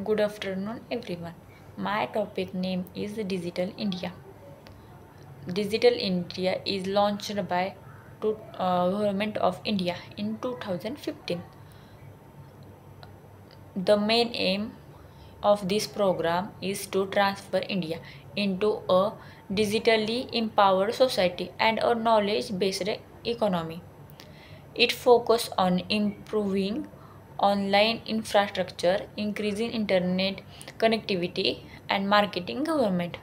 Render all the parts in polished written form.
Good afternoon, everyone. My topic name is Digital India. Digital India is launched by Government of India in 2015. The main aim of this program is to transfer India into a digitally empowered society and a knowledge-based economy. It focuses on improving online infrastructure, increasing internet connectivity, and marketing government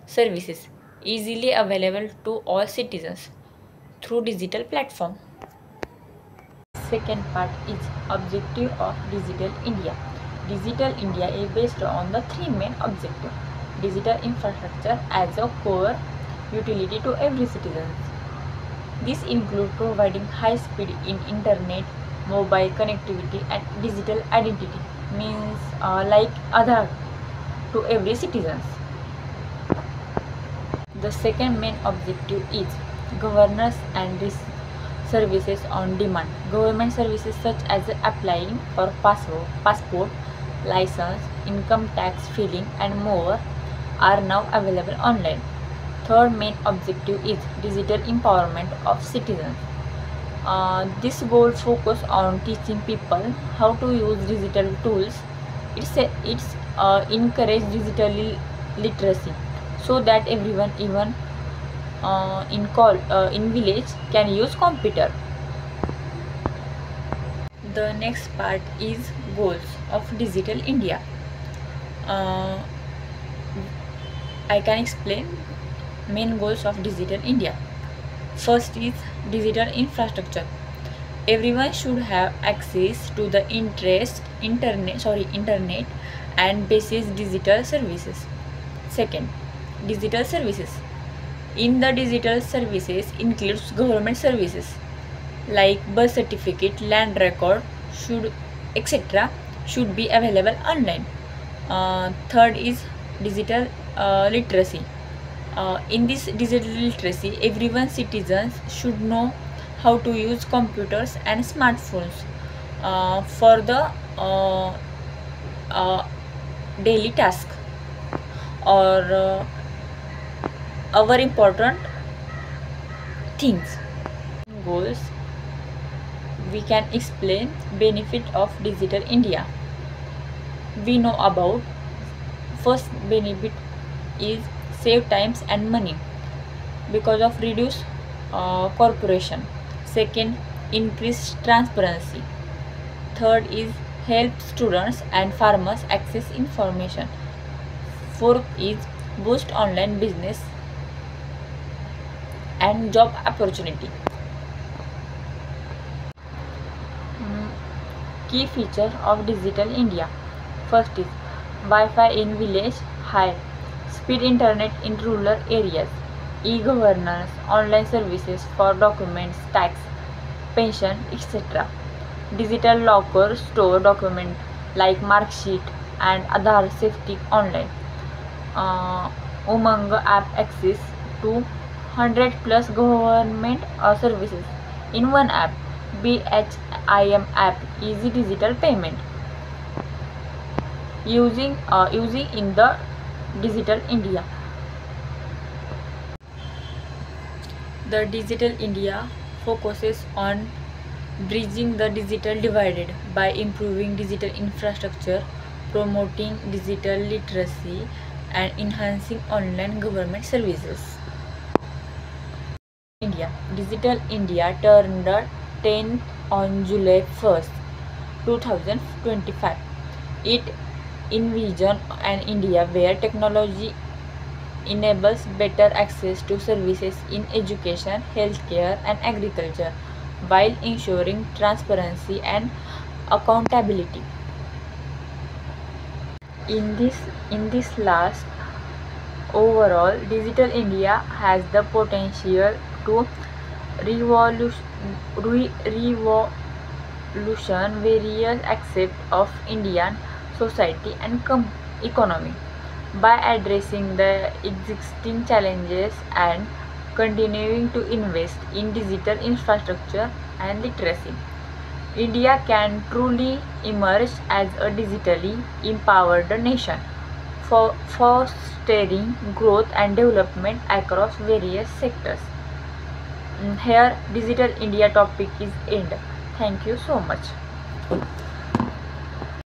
services easily available to all citizens through digital platform. Second part is objective of Digital India. Digital India is based on the three main objectives. Digital infrastructure as a core utility to every citizen. This includes providing high-speed in internet, mobile connectivity, and digital identity, means like Aadhaar to every citizen. The second main objective is governance and services on demand. Government services such as applying for passport, license, income tax filing, and more are now available online. Third main objective is digital empowerment of citizens. This goal focus on teaching people how to use digital tools. It's encourage digital literacy so that everyone, even in village, can use computer. The next part is goals of Digital India. Uh, I can explain main goals of Digital India. First is digital infrastructure. Everyone should have access to the internet and basic digital services. Second, digital services. In the digital services includes government services like birth certificate, land record, should etc. should be available online. Third is digital literacy. In this digital literacy, everyone citizens should know how to use computers and smartphones for the uh, daily task or our important things. Goals, we can explain benefit of Digital India. We know about first benefit is save times and money because of reduce corporation. Second, increase transparency. Third is help students and farmers access information. Fourth is boost online business and job opportunity. Key feature of Digital India. First is Wi-Fi in village, high speed internet in rural areas, e-governance, online services for documents, tax, pension, etc. Digital locker store document like mark sheet and Aadhaar safety online. Umang app access to 100 plus government services in one app. BHIM app, easy digital payment. Using in the Digital India. The Digital India focuses on bridging the digital divide by improving digital infrastructure, promoting digital literacy, and enhancing online government services. India. Digital India turned 10th on July 1st, 2025. It envisions an India where technology enables better access to services in education, healthcare, and agriculture while ensuring transparency and accountability. In this last overall, Digital India has the potential to revolution various aspects of Indian society and economy by addressing the existing challenges and continuing to invest in digital infrastructure and literacy. India can truly emerge as a digitally empowered nation for fostering growth and development across various sectors. Here Digital India topic is end. Thank you so much.